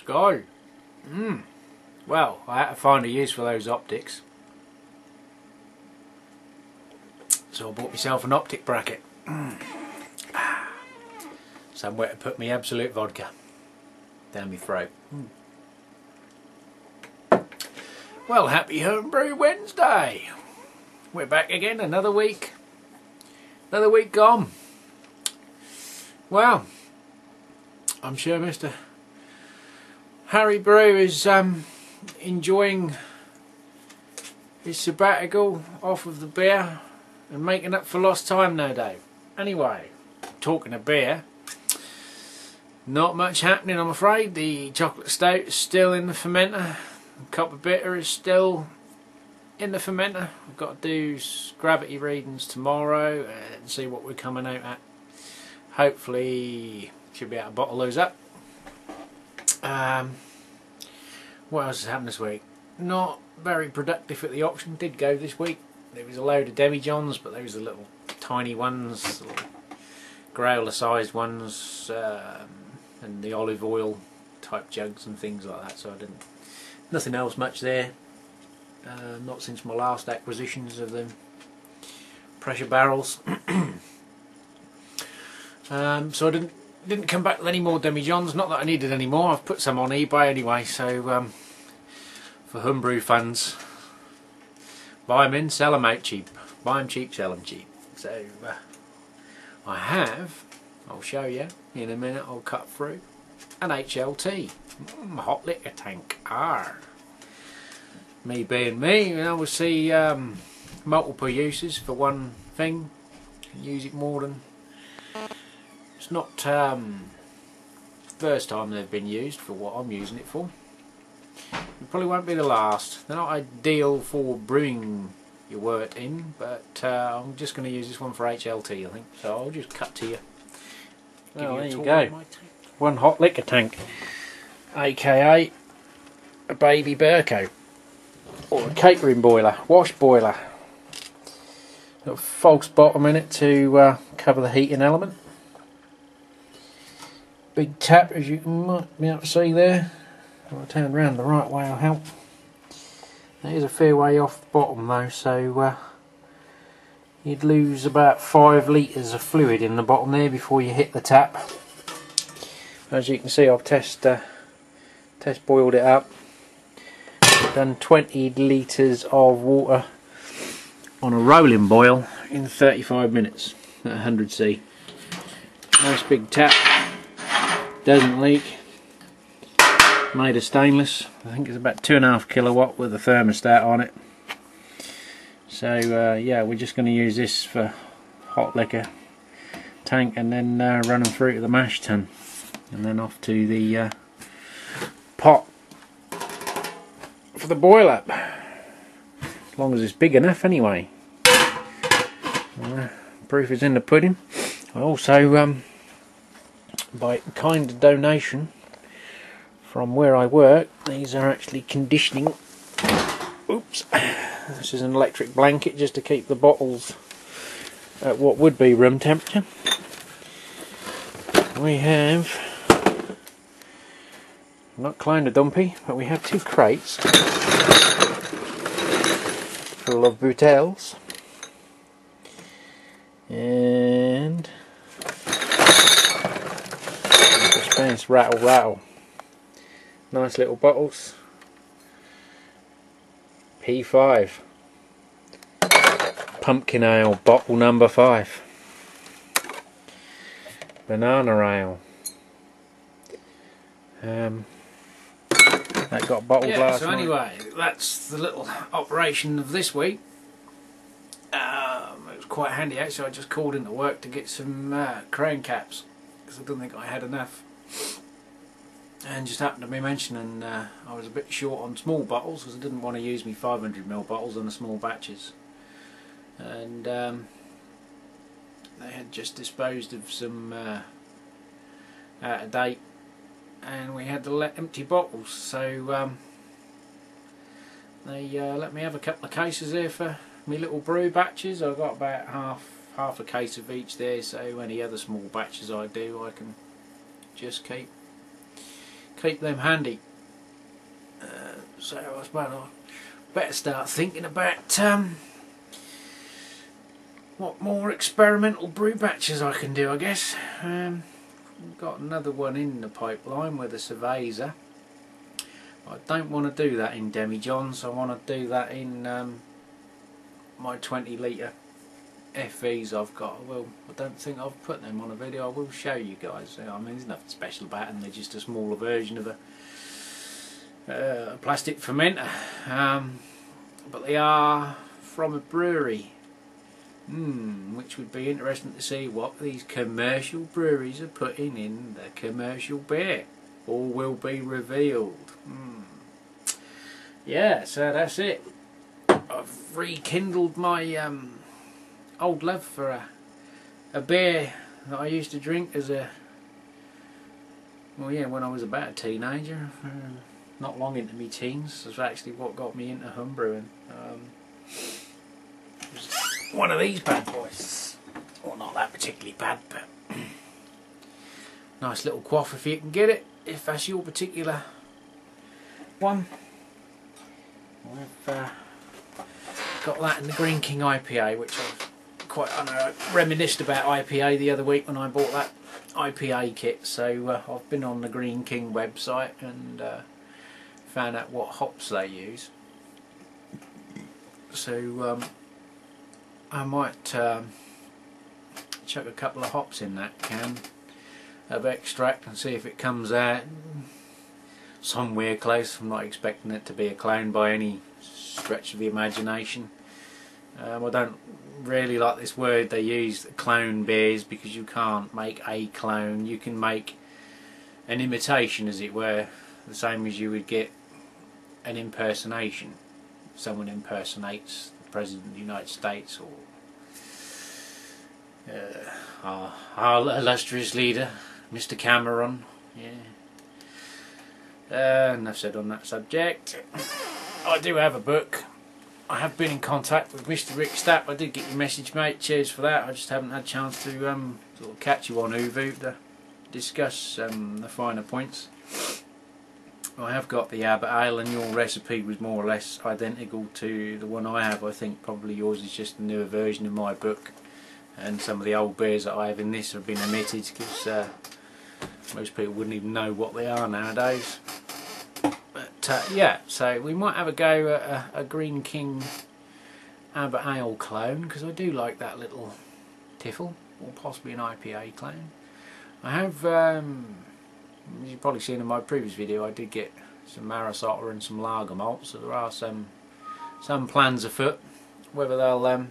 Skull. Well, I had to find a use for those optics, so I bought myself an optic bracket. Somewhere to put me absolute vodka down my throat. Well, happy Homebrew Wednesday. We're back again, another week gone. Well, I'm sure Mr. Harry Brew is enjoying his sabbatical off of the beer and making up for lost time, no doubt. Anyway, talking of beer, not much happening, I'm afraid. The chocolate stout is still in the fermenter. The copper bitter is still in the fermenter. I've got to do gravity readings tomorrow and see what we're coming out at. Hopefully should be able to bottle those up. What else has happened this week? Not very productive at the auction. Did go this week. There was a load of demijohns, but those are little tiny ones, little growler sized ones, and the olive oil type jugs and things like that. So I didn't. Nothing else much there. Not since my last acquisitions of the pressure barrels. So I didn't come back with any more demijohns. Not that I needed any more. I've put some on eBay anyway. So for homebrew funds, buy them in, sell them out cheap. Buy them cheap, sell them cheap. So I have. I'll show you in a minute. I'll cut through an HLT hot liquor tank. Me being me, you know, we'll see multiple uses for one thing. Use it more than. It's not first time they've been used for what I'm using it for. It probably won't be the last. They're not ideal for brewing your wort in, but I'm just going to use this one for HLT, I think. So I'll just cut to you. Well, there you go. One hot liquor tank, aka a baby Burko, or a catering boiler, wash boiler. Got a false bottom in it to cover the heating element. Big tap, as you might be able to see there. If I turn around the right way, will help. That is a fair way off the bottom though, so you'd lose about 5 litres of fluid in the bottom there before you hit the tap. As you can see, I've test boiled it up. Done 20 litres of water on a rolling boil in 35 minutes at 100C. Nice big tap, doesn't leak. Made of stainless. I think it's about 2.5 kilowatt with a thermostat on it. So yeah, we're just going to use this for hot liquor tank and then run them through to the mash tun and then off to the pot for the boil up. As long as it's big enough anyway. Proof is in the pudding. I also by kind donation from where I work, these are actually conditioning. Oops. This is an electric blanket just to keep the bottles at what would be room temperature. We have, not Kleiner Dumpy, but we have 2 crates full of Boutelles. And dispense rattle. Nice little bottles. P5 pumpkin ale bottle number 5. Banana ale. That got bottled last night. Anyway, that's the little operation of this week. It was quite handy actually. I just called into work to get some crane caps because I didn't think I had enough. And just happened to be mentioning I was a bit short on small bottles because I didn't want to use me 500ml bottles on the small batches. And they had just disposed of some out of date, and we had the empty bottles. So they let me have a couple of cases there for my little brew batches. I've got about half a case of each there. So any other small batches I do, I can just keep keep them handy. So I suppose I better start thinking about what more experimental brew batches I can do, I guess. Got another one in the pipeline with a Cerveza. I don't want to do that in demijohns. I want to do that in my 20 litre FVs I've got. Well, I don't think I've put them on a video. I will show you guys. I mean, there's nothing special about them. They're just a smaller version of a plastic fermenter. But they are from a brewery. Which would be interesting to see what these commercial breweries are putting in their commercial beer. All will be revealed. Yeah, so that's it. I've rekindled my old love for a beer that I used to drink as a, well, yeah, when I was about a teenager. Not long into my teens. That's actually what got me into homebrewing. It was one of these bad boys. Well, not that particularly bad, but nice little quaff if you can get it, if that's your particular one. I've got that in the Green King IPA, which I reminisced about IPA the other week when I bought that IPA kit. So I've been on the Green King website and found out what hops they use. So I might chuck a couple of hops in that can of extract and see if it comes out somewhere close. I'm not expecting it to be a clone by any stretch of the imagination. I don't really like this word they use, clone beers, because you can't make a clone. You can make an imitation, as it were, the same as you would get an impersonation. Someone impersonates the President of the United States or our illustrious leader, Mr. Cameron. Yeah. Enough said on that subject. I do have a book. I have been in contact with Mr. Rick Stapp. I did get your message, mate. Cheers for that. I just haven't had a chance to sort of catch you on Uvu to discuss the finer points. I have got the Abbott Ale, and your recipe was more or less identical to the one I have. I think probably yours is just a newer version of my book, and some of the old beers that I have in this have been omitted because most people wouldn't even know what they are nowadays. But yeah, so we might have a go at a Green King Abbott Ale clone, because I do like that little tiffle, or possibly an IPA clone. I have, as you've probably seen in my previous video, I did get some Maris Otter and some lager malt, so there are some plans afoot. Whether they'll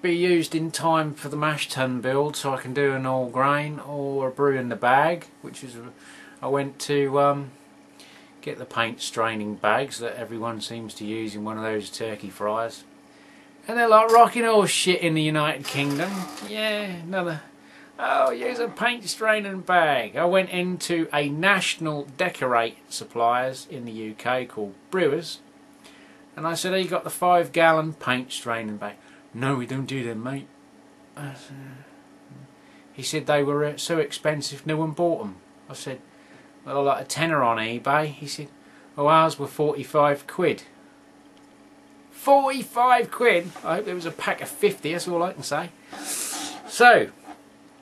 be used in time for the mash tun build, so I can do an all grain or a brew in the bag, which is I went to get the paint straining bags that everyone seems to use in one of those turkey fries, and they're like rocking horse shit in the United Kingdom. Yeah, another, oh, use a paint straining bag. I went into a national decorate suppliers in the UK called Brewers, and I said, "Oh, you got the 5-gallon paint straining bag?" "No, we don't do them, mate." He said they were so expensive no one bought them. I said, "Well, like a tenner on eBay." He said, "Oh, ours were 45 quid. 45 quid? I hope there was a pack of 50, that's all I can say. So,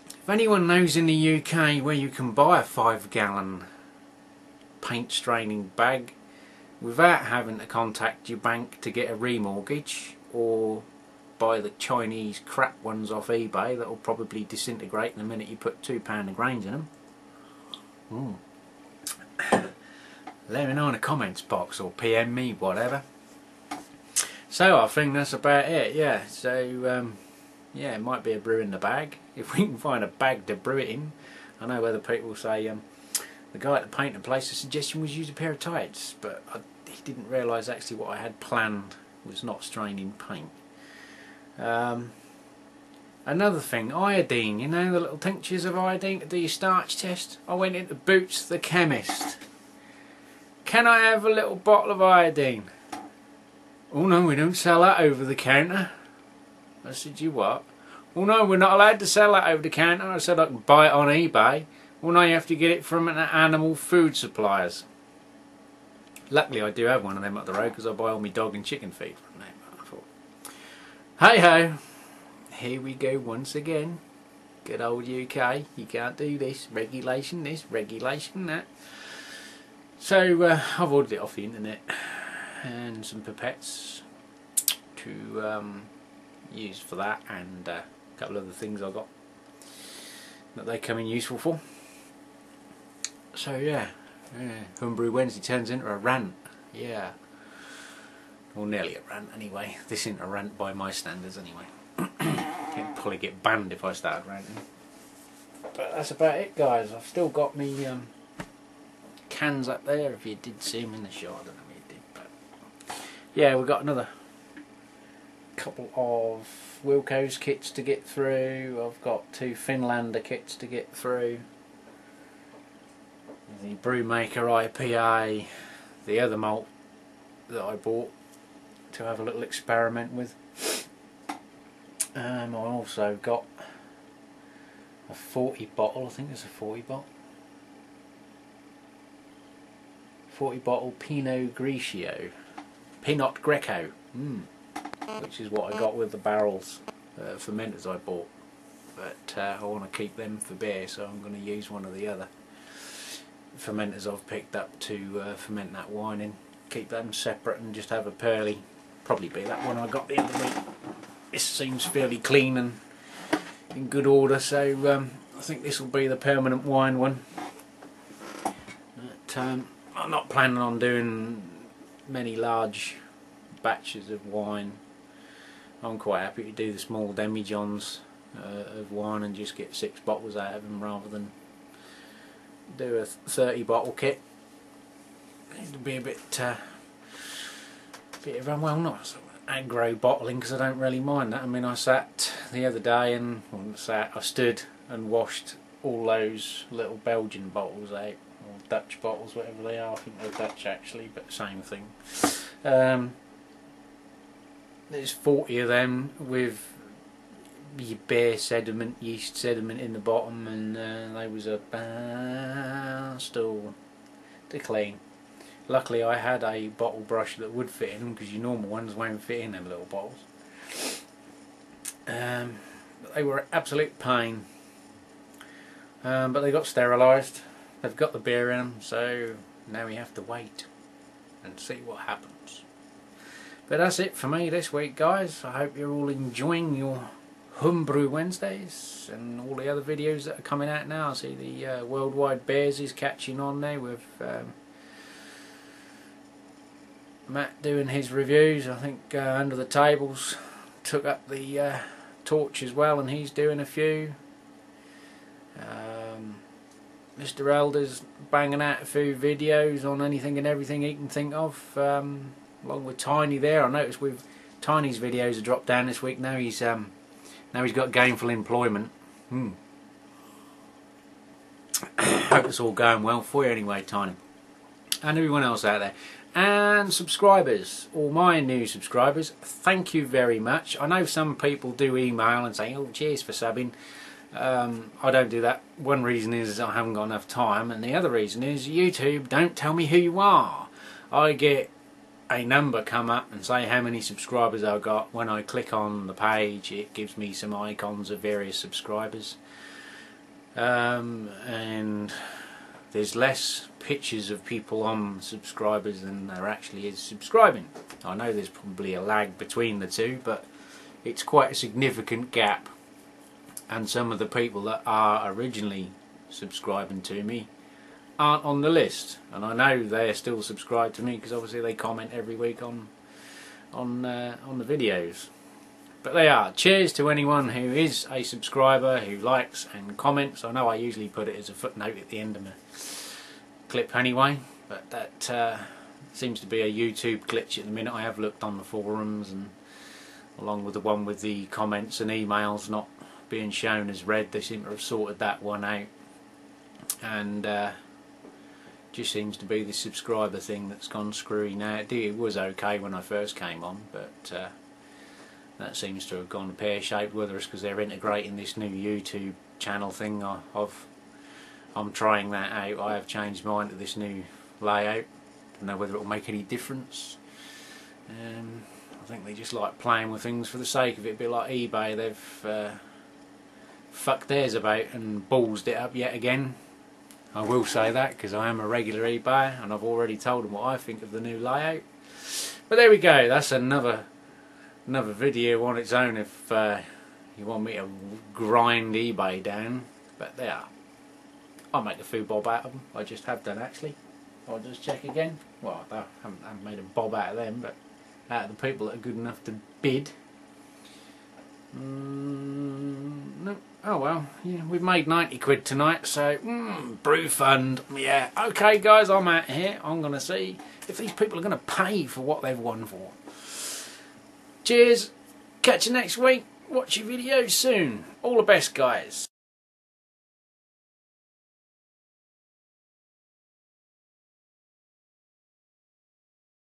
if anyone knows in the UK where you can buy a 5-gallon paint straining bag without having to contact your bank to get a remortgage, or buy the Chinese crap ones off eBay that will probably disintegrate the minute you put £2 of grains in them, let me know in the comments box, or PM me, whatever. So I think that's about it. Yeah, so yeah, it might be a brew in the bag if we can find a bag to brew it in. I know other people say the guy at the painting place, the suggestion was use a pair of tights, but he didn't realise actually what I had planned was not straining paint. Another thing, iodine, you know, the little tinctures of iodine to do your starch test. I went into Boots the chemist. "Can I have a little bottle of iodine?" "Oh no, we don't sell that over the counter." I said, "You what?" "Oh no, we're not allowed to sell that over the counter." I said, "I can buy it on eBay." Well, now you have to get it from an animal food suppliers. Luckily I do have one of them up the road because I buy all my dog and chicken feed from them. I thought, hey ho, here we go once again. Good old UK, you can't do this, regulation that. So I've ordered it off the internet and some pipettes to use for that, and a couple of other things I got that they come in useful for. So yeah, Homebrew Wednesday turns into a rant, yeah. Or nearly a rant anyway. This isn't a rant by my standards anyway. I'd probably get banned if I started ranting. But that's about it, guys. I've still got me cans up there, if you did see them in the shot. I don't know if you did, but yeah, we've got another couple of Wilco's kits to get through. I've got 2 Finlander kits to get through. The Brewmaker IPA, the other malt that I bought to have a little experiment with. I also got a 40 bottle, I think it's a 40 bottle. 40 bottle Pinot Grigio, Pinot Greco, which is what I got with the barrels fermenters I bought. But I want to keep them for beer, so I'm going to use one of the other fermenters I've picked up to ferment that wine in. Keep them separate and just have a pearly. Probably be that one I got the other week. This seems fairly clean and in good order, so I think this will be the permanent wine one. But I'm not planning on doing many large batches of wine. I'm quite happy to do the small demijohns of wine and just get 6 bottles out of them rather than do a 30 bottle kit. It'll be a bit of, well, not aggro bottling, because I don't really mind that. I mean, I sat the other day and I stood and washed all those little Belgian bottles out, or Dutch bottles, whatever they are. I think they're Dutch actually, but same thing. There's 40 of them with your bare sediment, yeast sediment in the bottom, and they was a still to clean. Luckily I had a bottle brush that would fit in them, because your normal ones won't fit in them little bottles. But they were an absolute pain. But they got sterilised. They've got the beer in them, so now we have to wait and see what happens. But that's it for me this week, guys. I hope you're all enjoying your Homebrew Wednesdays and all the other videos that are coming out now. I see the Worldwide Bears is catching on there with Matt doing his reviews. I think Under the Tables took up the torch as well, and he's doing a few. Mr. Elder's banging out a few videos on anything and everything he can think of, along with Tiny there. I noticed with Tiny's videos have dropped down this week. Now he's got gainful employment. Hope it's all going well for you anyway, Tiny, and everyone else out there. And subscribers, all my new subscribers, thank you very much. I know some people do email and say, oh, cheers for subbing. I don't do that. One reason is I haven't got enough time, and the other reason is YouTube don't tell me who you are. I get a number come up and say how many subscribers I've got. When I click on the page, it gives me some icons of various subscribers, and there's less pictures of people on subscribers than there actually is subscribing. I know there's probably a lag between the two, but it's quite a significant gap, and some of the people that are originally subscribing to me aren't on the list, and I know they're still subscribed to me because obviously they comment every week on the videos. But they are. Cheers to anyone who is a subscriber, who likes and comments. I know I usually put it as a footnote at the end of my clip anyway, but that seems to be a YouTube glitch at the minute. I have looked on the forums, and along with the one with the comments and emails not being shown as read, they seem to have sorted that one out, and just seems to be the subscriber thing that's gone screwy now. It was okay when I first came on, but that seems to have gone pear-shaped, whether it's because they're integrating this new YouTube channel thing I've I'm trying that out. I have changed mine to this new layout. Don't know whether it will make any difference. I think they just like playing with things for the sake of it. A bit like eBay, they've fucked theirs about and ballsed it up yet again. I will say that because I am a regular eBayer and I've already told them what I think of the new layout. But there we go, that's another video on its own if you want me to grind eBay down. But there, I'll make a food bob out of them. I just have done actually. I'll just check again. Well, I haven't made a bob out of them, but out of the people that are good enough to bid. No. Oh well, yeah, we've made 90 quid tonight, so brew fund. Yeah, okay guys, I'm out here. I'm going to see if these people are going to pay for what they've won for. Cheers, catch you next week. Watch your videos soon. All the best guys.